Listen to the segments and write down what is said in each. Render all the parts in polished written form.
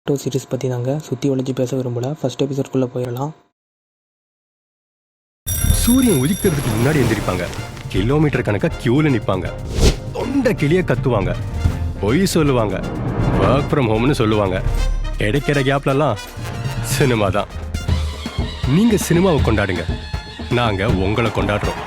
Naruto series பற்றி தாங்க சுற்றி வளைச்சி பேச விரும்பல. ஃபர்ஸ்ட் எபிசோட்குள்ளே போயிடலாம். சூரியன் உதிக்கிறதுக்கு முன்னாடி எந்திரிப்பாங்க. கிலோமீட்டர் கணக்கா கியூல நிற்பாங்க. தொண்டை கிளிய கத்துவாங்க. பொய் சொல்லுவாங்க. ஒர்க் ஃப்ரம் ஹோம்னு சொல்லுவாங்க. கிடைக்கிற கேப்லலாம் சினிமா தான். நீங்க சினிமாவை கொண்டாடுங்க, நாங்க உங்களை கொண்டாடுறோம்.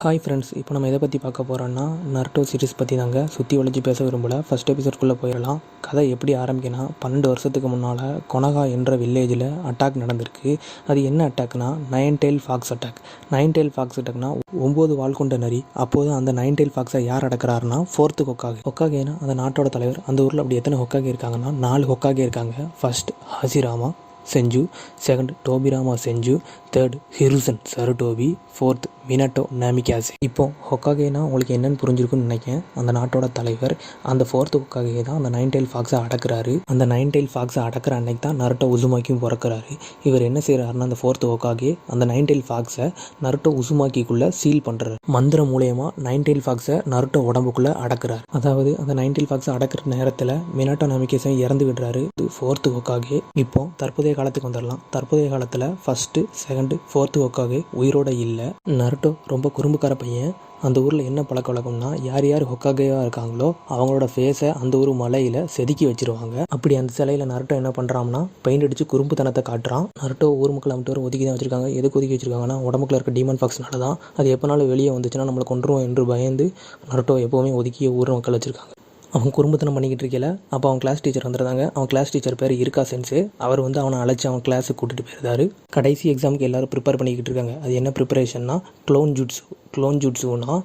ஹாய் ஃப்ரெண்ட்ஸ், இப்போ நம்ம எதை பற்றி பார்க்க போகிறோன்னா நருட்டோ சீரிஸ் பற்றி தாங்க சுற்றி வளைச்சி பேச விரும்பல. ஃபர்ஸ்ட் எபிசோட்குள்ளே போயிடலாம். கதை எப்படி ஆரம்பிக்குன்னா 12 வருஷத்துக்கு முன்னால் கொனகா என்ற வில்லேஜில் அட்டாக் நடந்திருக்கு. அது என்ன அட்டாக்னா nine tail fox attack. Nine tail fox அட்டாக்னா 9 வால் கொண்ட நரி. அப்போது அந்த நைன் டெயில் ஃபாக்ஸை யார் அடக்கிறாருன்னா 4th ஹொக்காகே. ஹொக்காகேனா அந்த நாட்டோட தலைவர். அந்த ஊரில் அப்படி எத்தனை ஹொக்காகே இருக்காங்கன்னா 4 ஹொக்காகே இருக்காங்க. ஃபர்ஸ்ட் ஹாசிராமா செஞ்சு, செகண்ட் டோபிராமா செஞ்சு, தேர்ட் ஹிருசன் சருடோபி, ஃபோர்த் மினட்டோ நாமிகாசே. இப்போ ஹொக்காகேனா உங்களுக்கு என்னென்னு புரிஞ்சிருக்குன்னு நினைக்கிறேன். அந்த நாட்டோட தலைவர். அந்த 4th ஹொக்காகே தான் அந்த நைன் டெயில் ஃபாக்ஸை அடக்கிறாரு. அந்த நைன் டெயில் ஃபாக்ஸை அடக்கிற அன்னைக்கு தான் நருட்டோ உசுமாக்கியும் பிறக்கிறாரு. இவர் என்ன செய்கிறாருன்னா அந்த 4th ஹொக்காகே அந்த நைன் டெயில் ஃபாக்ஸை நருட்டோ உசுமாக்கிக்குள்ளே சீல் பண்ணுறாரு. மந்திரம் மூலயமா நைன் டெயில் ஃபாக்ஸை நருட்டோ உடம்புக்குள்ளே அடக்கிறார். அதாவது அந்த நைன் டெயில் ஃபாக்ஸை அடக்கிற நேரத்தில் மினட்டோ நாமிகாசே இறந்து விடுறாரு 4th ஹொக்காகே. இப்போ தற்போதைய காலத்துக்கு வந்துடலாம். தற்போதைய காலத்தில் ஃபர்ஸ்ட்டு, செகண்டு, 4th ஹொக்காகே உயிரோட இல்லை. நருட்டோ ரொம்ப குறும்புக்கார பையன். அந்த ஊரில் என்ன பழக்க வழக்கம்னா யார் யார் ஹொக்காகேவாக இருக்காங்களோ அவங்களோட ஃபேஸை அந்த ஒரு மலையில் செதுக்கி வச்சுருவாங்க. அப்படி அந்த சிலையில் நருட்டோ என்ன பண்ணுறான்னா பெயிண்ட் அடித்து குறும்புத்தனத்தை காட்டுறான். நருட்டோ ஊர் மக்கள் அமைட்டு ஒதுக்கி தான் வச்சுருக்காங்க. எதுக்கு ஒதுக்கி வச்சுருக்காங்கன்னா உடம்புக்குள்ள இருக்க டீமன் ஃபாக்ஸ்னால தான். அது எப்போனாலும் வெளியே வந்துச்சுன்னா நம்மளை கொண்டுருவோம் என்று பயந்து நருட்டோ எப்போவுமே ஒதுக்கிய ஊர் மக்கள் வச்சுருக்காங்க. அவன் குறும்புத்தனம் பண்ணிக்கிட்டு இருக்கல. அப்போ அவன் கிளாஸ் டீச்சர் வந்துருந்தாங்க. அவன் கிளாஸ் டீச்சர் பேர் இருக்கா சென்ஸு. அவர் வந்து அவனை அழைச்சி அவன் கிளாஸுக்கு கூட்டிகிட்டு போயிருந்தாரு. கடைசி எக்ஸாமுக்கு எல்லோரும் ப்ரிப்பேர் பண்ணிக்கிட்டு இருக்காங்க. அது என்ன ப்ரிப்பரேஷன்னா க்ளோன் ஜுட்ஸு. க்ளோன் ஜுட்ஸுனா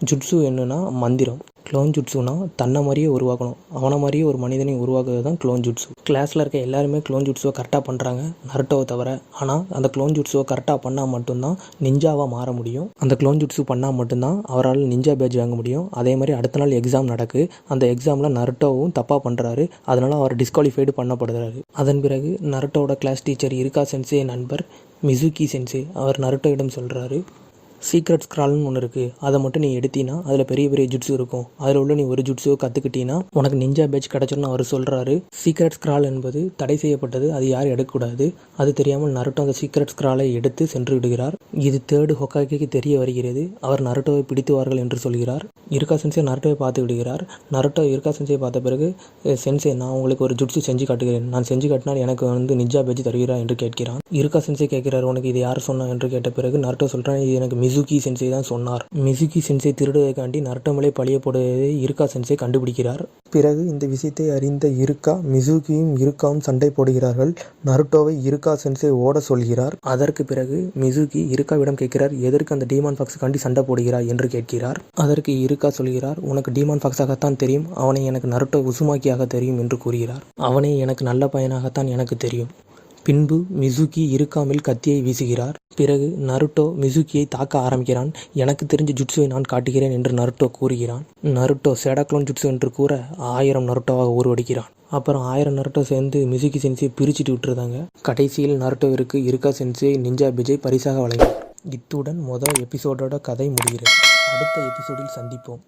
ஜுட்ஸு என்னன்னா மந்திரம். க்ளோன் ஜுட்ஸுனா தன்னை மாதிரியே உருவாக்கணும், அவனை மாதிரியே ஒரு மனிதனை உருவாக்குறது தான் க்ளோன் ஜுட்ஸு. கிளாஸில் இருக்க எல்லாருமே க்ளோன் ஜுட்ஸுவை கரெக்டாக பண்ணுறாங்க, நருட்டோவை தவிர. ஆனால் அந்த க்ளோன் ஜுட்ஸுவை கரெக்டாக பண்ணால் மட்டும்தான் நிஞ்சாவாக மாற முடியும். அந்த க்ளோன் ஜுட்ஸு பண்ணால் மட்டும்தான் அவரால் நிஞ்சா பேட்ச் வாங்க முடியும். அதே மாதிரி அடுத்த நாள் எக்ஸாம் நடக்கு. அந்த எக்ஸாமில் நருட்டோவும் தப்பாக பண்ணுறாரு. அதனால் அவர் டிஸ்குவாலிஃபைடு பண்ணப்படுறாரு. அதன் பிறகு நருட்டோவோட கிளாஸ் டீச்சர் இருக்கா சென்சே நண்பர் மிசுகி சென்சே அவர் நருட்டோவிடம் சொல்கிறாரு, சீக்ரெட் ஸ்க்ரால்னு ஒன்று இருக்குது, அதை மட்டும் நீ எடுத்தினா அதில் பெரிய பெரிய ஜுட்ஸு இருக்கும். அதில் உள்ள நீ ஒரு ஜுட்ஸோ கற்றுக்கிட்டீங்கன்னா உனக்கு நிஞ்சா பேட்ச் கிடச்சிடணும் அவர் சொல்கிறாரு. சீக்ரெட் ஸ்க்ரால் என்பது தடை செய்யப்பட்டது, அது யாரும் எடுக்கக்கூடாது. அது தெரியாமல் நருட்டோ அந்த சீக்ரெட் ஸ்க்ராலை எடுத்து சென்று விடுகிறார். இது 3rd ஹொக்காகேக்கு தெரிய வருகிறது. அவர் நருட்டோவை பிடித்துவார்கள் என்று சொல்கிறார். இருக்கா சென்சே நருட்டோவை பார்த்து விடுகிறார். நருட்டோ இருக்கா சென்சே பார்த்த பிறகு, சென்சே நான் உங்களுக்கு ஒரு ஜுட்ஸு செஞ்சு காட்டுகிறேன், நான் செஞ்சு காட்டினால் எனக்கு வந்து நிஞ்சா பேட்ச் தருகிறா என்று கேட்கிறான். இருக்கா சென்சே கேட்கிறார், உனக்கு இது யார் சொன்னா என்று கேட்ட பிறகு நருட்டோ சொல்கிறான், இது எனக்கு மிசுகி சென்சே தான் சொன்னார். மிசுகி சென்சே திருடுவதைக்காண்டி நருட்டோ மேலே பழியப்படுவதை இருக்கா சென்சே கண்டுபிடிக்கிறார். பிறகு இந்த விஷயத்தை அறிந்த இருக்கா மிசுகியும் இருக்காவும் சண்டை போடுகிறார்கள். நருட்டோவை இருக்கா சென்சே ஓட சொல்கிறார். அதற்கு பிறகு மிசுகி இருக்காவிடம் கேட்கிறார், எதற்கு அந்த டீமான் ஃபாக்ஸ் காண்டி சண்டை போடுகிறார் என்று கேட்கிறார். அதற்கு இருக்கா சொல்கிறார், உனக்கு டீமான் ஃபாக்ஸாகத்தான் தெரியும், அவனை எனக்கு நருட்டோ உசுமாக்கியாக தெரியும் என்று கூறுகிறார். அவனை எனக்கு நல்ல பையனாகத்தான் எனக்கு தெரியும். பின்பு மிசுகி இருக்காமில் கத்தியை வீசுகிறார். பிறகு நருட்டோ மிசுகியை தாக்க ஆரம்பிக்கிறான். எனக்கு தெரிஞ்ச ஜுட்ஸுவை நான் காட்டுகிறேன் என்று நருட்டோ கூறுகிறான். நருட்டோ சேடாக்ளோன் ஜுட்ஸு என்று கூற 1000 நருட்டோவாக உருவடிக்கிறான். அப்புறம் 1000 நருட்டோ சேர்ந்து மிசுகி சென்சே பிரிச்சுட்டு விட்டுருந்தாங்க. கடைசியில் நருட்டோவிற்கு இருக்கா சென்சே நிஞ்சா பேட்சை பரிசாக வழங்கினார். இத்துடன் முதல் எபிசோடோட கதை முடிகிறது. அடுத்த எபிசோடில் சந்திப்போம்.